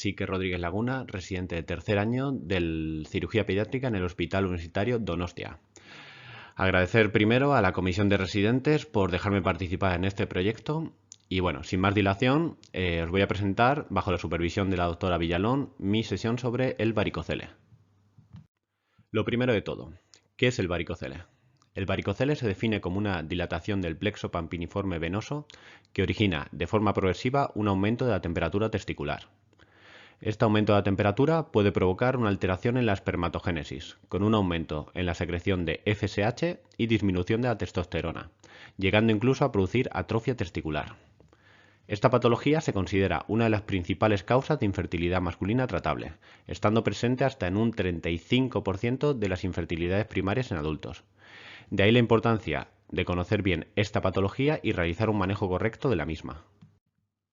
Sique Rodríguez Laguna, residente de tercer año de cirugía pediátrica en el Hospital Universitario Donostia. Agradecer primero a la Comisión de Residentes por dejarme participar en este proyecto y bueno, sin más dilación, os voy a presentar, bajo la supervisión de la doctora Villalón, mi sesión sobre el varicocele. Lo primero de todo, ¿qué es el varicocele? El varicocele se define como una dilatación del plexo pampiniforme venoso que origina de forma progresiva un aumento de la temperatura testicular. Este aumento de la temperatura puede provocar una alteración en la espermatogénesis, con un aumento en la secreción de FSH y disminución de la testosterona, llegando incluso a producir atrofia testicular. Esta patología se considera una de las principales causas de infertilidad masculina tratable, estando presente hasta en un 35% de las infertilidades primarias en adultos. De ahí la importancia de conocer bien esta patología y realizar un manejo correcto de la misma.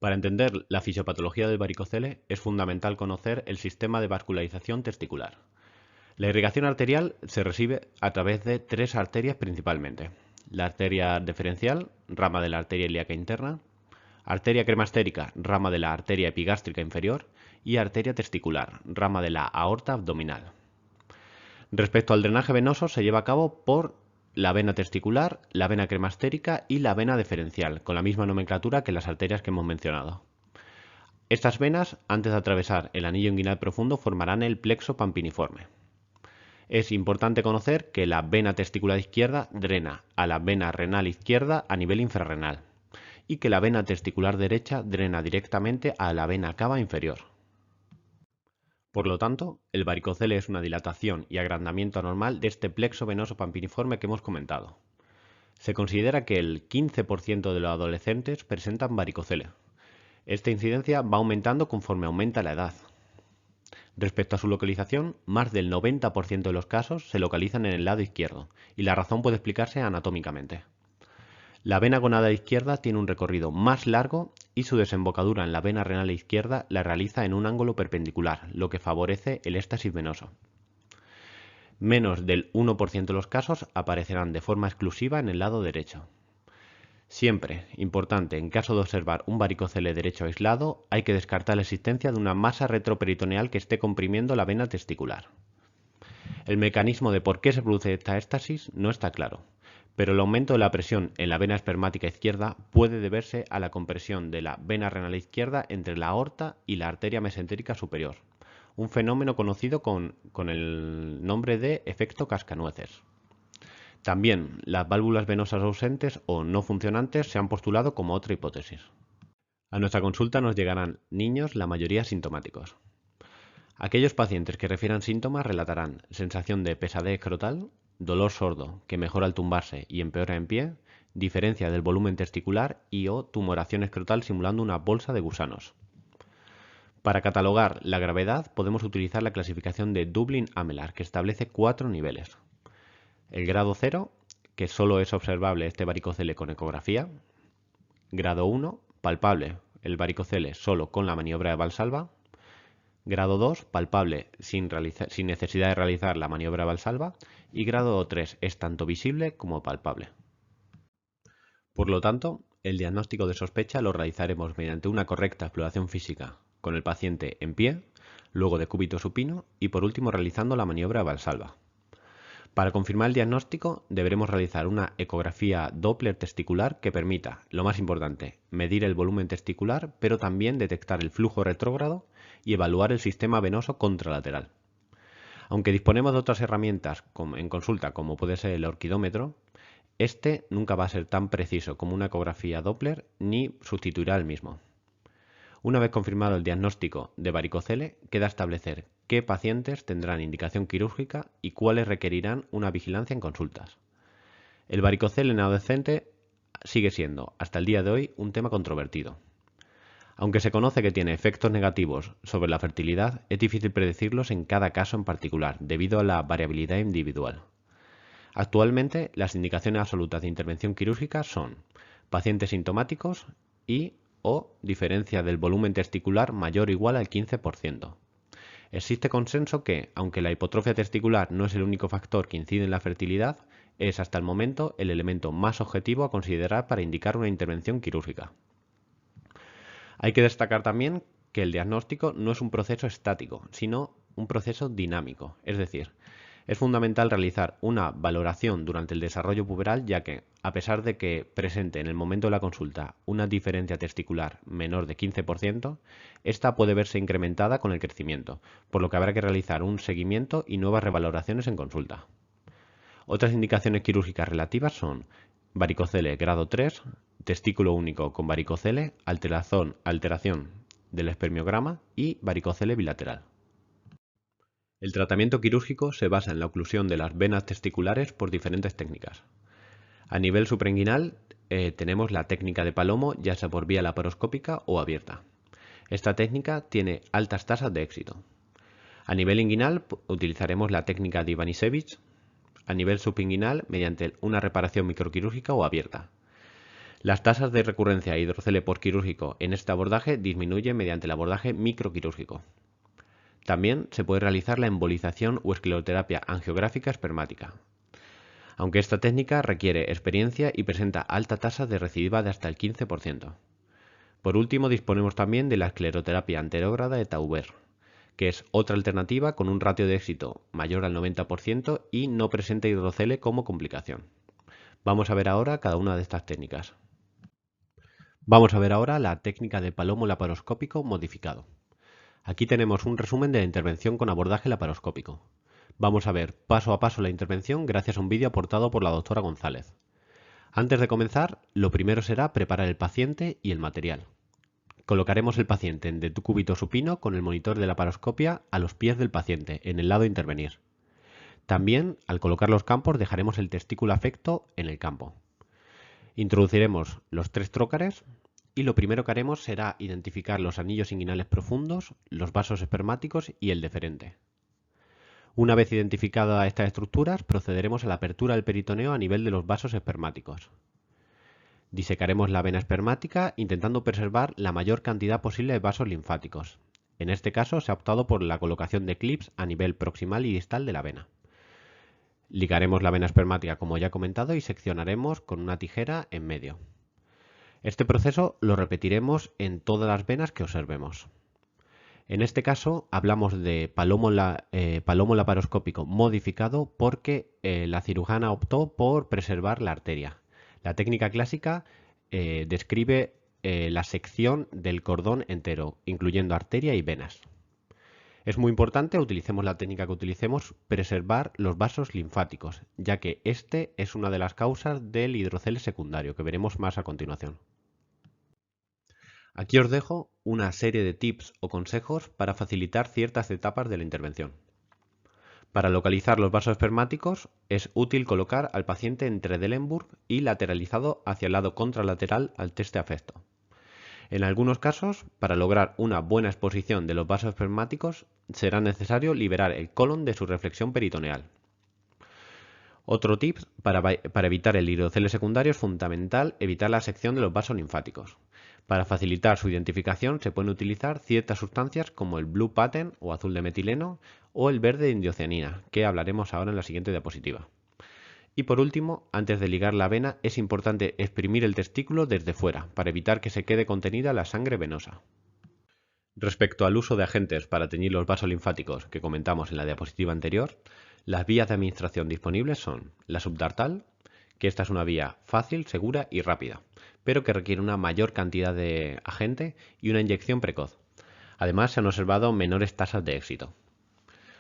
Para entender la fisiopatología del varicocele es fundamental conocer el sistema de vascularización testicular. La irrigación arterial se recibe a través de tres arterias principalmente: la arteria deferencial, rama de la arteria ilíaca interna; arteria cremastérica, rama de la arteria epigástrica inferior; y arteria testicular, rama de la aorta abdominal. Respecto al drenaje venoso, se lleva a cabo por la vena testicular, la vena cremastérica y la vena deferencial, con la misma nomenclatura que las arterias que hemos mencionado. Estas venas, antes de atravesar el anillo inguinal profundo, formarán el plexo pampiniforme. Es importante conocer que la vena testicular izquierda drena a la vena renal izquierda a nivel infrarrenal y que la vena testicular derecha drena directamente a la vena cava inferior. Por lo tanto, el varicocele es una dilatación y agrandamiento anormal de este plexo venoso pampiniforme que hemos comentado. Se considera que el 15% de los adolescentes presentan varicocele. Esta incidencia va aumentando conforme aumenta la edad. Respecto a su localización, más del 90% de los casos se localizan en el lado izquierdo, y la razón puede explicarse anatómicamente. La vena gonadal izquierda tiene un recorrido más largo y su desembocadura en la vena renal izquierda la realiza en un ángulo perpendicular, lo que favorece el éxtasis venoso. Menos del 1% de los casos aparecerán de forma exclusiva en el lado derecho. Siempre, importante, en caso de observar un varicocele derecho aislado, hay que descartar la existencia de una masa retroperitoneal que esté comprimiendo la vena testicular. El mecanismo de por qué se produce esta éxtasis no está claro, pero el aumento de la presión en la vena espermática izquierda puede deberse a la compresión de la vena renal izquierda entre la aorta y la arteria mesentérica superior, un fenómeno conocido con el nombre de efecto cascanueces. También las válvulas venosas ausentes o no funcionantes se han postulado como otra hipótesis. A nuestra consulta nos llegarán niños, la mayoría sintomáticos. Aquellos pacientes que refieran síntomas relatarán sensación de pesadez escrotal, dolor sordo que mejora al tumbarse y empeora en pie, diferencia del volumen testicular y o tumoración escrotal simulando una bolsa de gusanos. Para catalogar la gravedad podemos utilizar la clasificación de Dublin-Amelar, que establece 4 niveles. El grado 0, que solo es observable este varicocele con ecografía. Grado 1, palpable, el varicocele solo con la maniobra de Valsalva. Grado 2, palpable sin necesidad de realizar la maniobra Valsalva. Y grado 3 es tanto visible como palpable. Por lo tanto, el diagnóstico de sospecha lo realizaremos mediante una correcta exploración física con el paciente en pie, luego de cúbito supino y por último realizando la maniobra Valsalva. Para confirmar el diagnóstico deberemos realizar una ecografía Doppler testicular que permita, lo más importante, medir el volumen testicular, pero también detectar el flujo retrógrado y evaluar el sistema venoso contralateral. Aunque disponemos de otras herramientas en consulta como puede ser el orquidómetro, este nunca va a ser tan preciso como una ecografía Doppler ni sustituirá el mismo. Una vez confirmado el diagnóstico de varicocele, queda establecer qué pacientes tendrán indicación quirúrgica y cuáles requerirán una vigilancia en consultas. El varicocele en adolescente sigue siendo, hasta el día de hoy, un tema controvertido. Aunque se conoce que tiene efectos negativos sobre la fertilidad, es difícil predecirlos en cada caso en particular, debido a la variabilidad individual. Actualmente, las indicaciones absolutas de intervención quirúrgica son pacientes sintomáticos y o diferencia del volumen testicular mayor o igual al 15%. Existe consenso que, aunque la hipotrofia testicular no es el único factor que incide en la fertilidad, es hasta el momento el elemento más objetivo a considerar para indicar una intervención quirúrgica. Hay que destacar también que el diagnóstico no es un proceso estático, sino un proceso dinámico. Es decir, es fundamental realizar una valoración durante el desarrollo puberal, ya que, a pesar de que presente en el momento de la consulta una diferencia testicular menor de 15%, esta puede verse incrementada con el crecimiento, por lo que habrá que realizar un seguimiento y nuevas revaloraciones en consulta. Otras indicaciones quirúrgicas relativas son varicocele grado 3, testículo único con varicocele, alteración del espermiograma y varicocele bilateral. El tratamiento quirúrgico se basa en la oclusión de las venas testiculares por diferentes técnicas. A nivel suprainguinal tenemos la técnica de Palomo, ya sea por vía laparoscópica o abierta. Esta técnica tiene altas tasas de éxito. A nivel inguinal utilizaremos la técnica de Ivanisevic. A nivel subinguinal mediante una reparación microquirúrgica o abierta. Las tasas de recurrencia de hidrocele postquirúrgico en este abordaje disminuyen mediante el abordaje microquirúrgico. También se puede realizar la embolización o escleroterapia angiográfica espermática, aunque esta técnica requiere experiencia y presenta alta tasa de recidiva de hasta el 15%. Por último, disponemos también de la escleroterapia anterógrada de Tauber, que es otra alternativa con un ratio de éxito mayor al 90% y no presenta hidrocele como complicación. Vamos a ver ahora cada una de estas técnicas. Vamos a ver ahora la técnica de palomo laparoscópico modificado. Aquí tenemos un resumen de la intervención con abordaje laparoscópico. Vamos a ver paso a paso la intervención gracias a un vídeo aportado por la doctora González. Antes de comenzar, lo primero será preparar el paciente y el material. Colocaremos el paciente en decúbito supino con el monitor de laparoscopia a los pies del paciente, en el lado a intervenir. También, al colocar los campos, dejaremos el testículo afecto en el campo. Introduciremos los 3 trócares y lo primero que haremos será identificar los anillos inguinales profundos, los vasos espermáticos y el deferente. Una vez identificadas estas estructuras, procederemos a la apertura del peritoneo a nivel de los vasos espermáticos. Disecaremos la vena espermática intentando preservar la mayor cantidad posible de vasos linfáticos. En este caso se ha optado por la colocación de clips a nivel proximal y distal de la vena. Ligaremos la vena espermática como ya he comentado y seccionaremos con una tijera en medio. Este proceso lo repetiremos en todas las venas que observemos. En este caso hablamos de palomo laparoscópico modificado porque la cirujana optó por preservar la arteria. La técnica clásica describe la sección del cordón entero, incluyendo arteria y venas. Es muy importante, utilicemos la técnica que utilicemos, preservar los vasos linfáticos, ya que este es una de las causas del hidrocele secundario, que veremos más a continuación. Aquí os dejo una serie de tips o consejos para facilitar ciertas etapas de la intervención. Para localizar los vasos espermáticos es útil colocar al paciente entre Delenburg y lateralizado hacia el lado contralateral al teste afecto. En algunos casos, para lograr una buena exposición de los vasos espermáticos, será necesario liberar el colon de su reflexión peritoneal. Otro tip, para evitar el hidrocele secundario es fundamental evitar la sección de los vasos linfáticos. Para facilitar su identificación se pueden utilizar ciertas sustancias como el blue patent o azul de metileno o el verde de indocianina, que hablaremos ahora en la siguiente diapositiva. Y por último, antes de ligar la vena es importante exprimir el testículo desde fuera para evitar que se quede contenida la sangre venosa. Respecto al uso de agentes para teñir los vasos linfáticos que comentamos en la diapositiva anterior, las vías de administración disponibles son la subdartal, que esta es una vía fácil, segura y rápida, pero que requiere una mayor cantidad de agente y una inyección precoz. Además, se han observado menores tasas de éxito.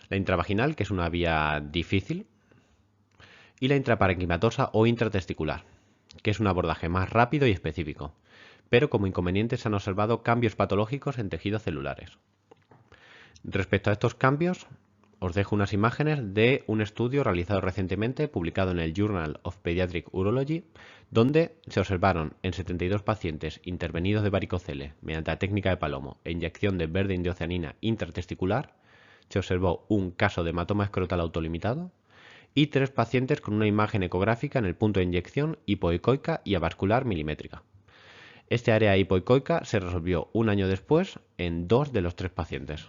La intravaginal, que es una vía difícil, y la intraparenquimatosa o intratesticular, que es un abordaje más rápido y específico, pero como inconvenientes se han observado cambios patológicos en tejidos celulares. Respecto a estos cambios, os dejo unas imágenes de un estudio realizado recientemente, publicado en el Journal of Pediatric Urology, donde se observaron en 72 pacientes intervenidos de varicocele mediante la técnica de Palomo e inyección de verde indocianina intratesticular, se observó un caso de hematoma escrotal autolimitado, y 3 pacientes con una imagen ecográfica en el punto de inyección hipoecoica y avascular milimétrica. Este área hipoecoica se resolvió un año después en 2 de los 3 pacientes.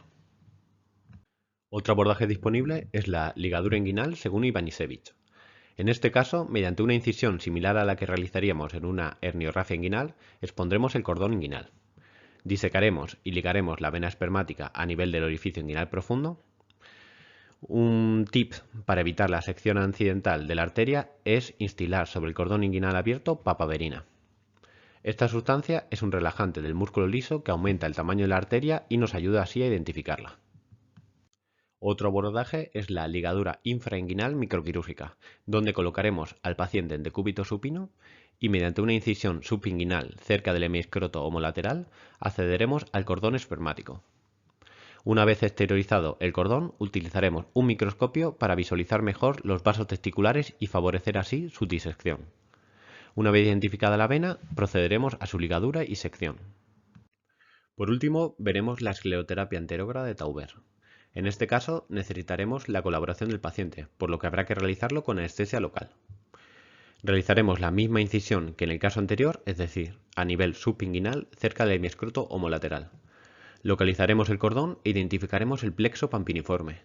Otro abordaje disponible es la ligadura inguinal según Ivanisevic. En este caso, mediante una incisión similar a la que realizaríamos en una herniorrafia inguinal, expondremos el cordón inguinal. Disecaremos y ligaremos la vena espermática a nivel del orificio inguinal profundo. Un tip para evitar la sección accidental de la arteria es instilar sobre el cordón inguinal abierto papaverina. Esta sustancia es un relajante del músculo liso que aumenta el tamaño de la arteria y nos ayuda así a identificarla. Otro abordaje es la ligadura infrainguinal microquirúrgica, donde colocaremos al paciente en decúbito supino y mediante una incisión subinguinal cerca del hemiscroto homolateral accederemos al cordón espermático. Una vez exteriorizado el cordón, utilizaremos un microscopio para visualizar mejor los vasos testiculares y favorecer así su disección. Una vez identificada la vena, procederemos a su ligadura y sección. Por último, veremos la escleroterapia anterógrada de Tauber. En este caso, necesitaremos la colaboración del paciente, por lo que habrá que realizarlo con anestesia local. Realizaremos la misma incisión que en el caso anterior, es decir, a nivel subinguinal cerca del hemiscroto homolateral. Localizaremos el cordón e identificaremos el plexo pampiniforme.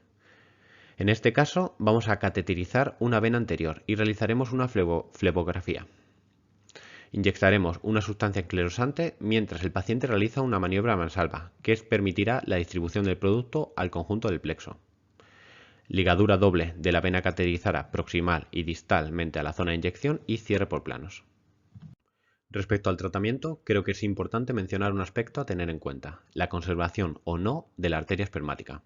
En este caso, vamos a cateterizar una vena anterior y realizaremos una flebografía. Inyectaremos una sustancia esclerosante mientras el paciente realiza una maniobra a mansalva, que permitirá la distribución del producto al conjunto del plexo. Ligadura doble de la vena cateterizada proximal y distalmente a la zona de inyección y cierre por planos. Respecto al tratamiento, creo que es importante mencionar un aspecto a tener en cuenta: la conservación o no de la arteria espermática.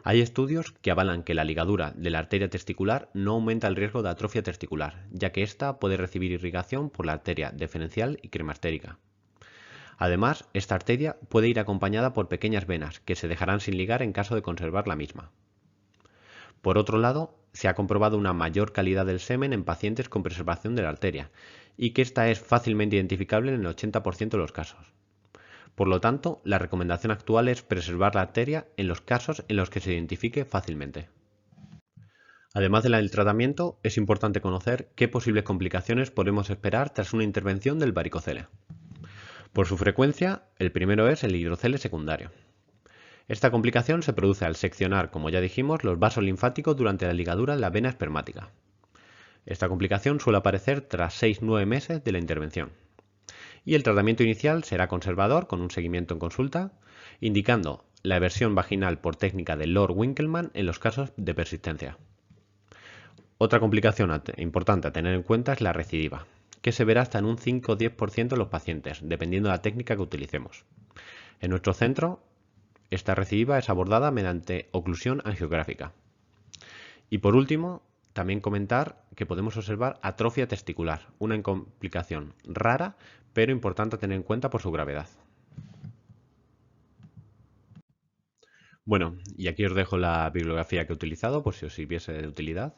Hay estudios que avalan que la ligadura de la arteria testicular no aumenta el riesgo de atrofia testicular, ya que ésta puede recibir irrigación por la arteria deferencial y cremastérica. Además, esta arteria puede ir acompañada por pequeñas venas que se dejarán sin ligar en caso de conservar la misma. Por otro lado, se ha comprobado una mayor calidad del semen en pacientes con preservación de la arteria, y que esta es fácilmente identificable en el 80% de los casos. Por lo tanto, la recomendación actual es preservar la arteria en los casos en los que se identifique fácilmente. Además del tratamiento, es importante conocer qué posibles complicaciones podemos esperar tras una intervención del varicocele. Por su frecuencia, el primero es el hidrocele secundario. Esta complicación se produce al seccionar, como ya dijimos, los vasos linfáticos durante la ligadura en la vena espermática. Esta complicación suele aparecer tras 6-9 meses de la intervención. Y el tratamiento inicial será conservador con un seguimiento en consulta, indicando la eversión vaginal por técnica de Lord-Winkelmann en los casos de persistencia. Otra complicación importante a tener en cuenta es la recidiva, que se verá hasta en un 5 o 10% de los pacientes, dependiendo de la técnica que utilicemos. En nuestro centro, esta recidiva es abordada mediante oclusión angiográfica. Y por último, también comentar que podemos observar atrofia testicular, una complicación rara, pero importante a tener en cuenta por su gravedad. Bueno, y aquí os dejo la bibliografía que he utilizado por si os sirviese de utilidad.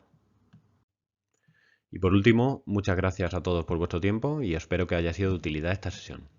Y por último, muchas gracias a todos por vuestro tiempo y espero que haya sido de utilidad esta sesión.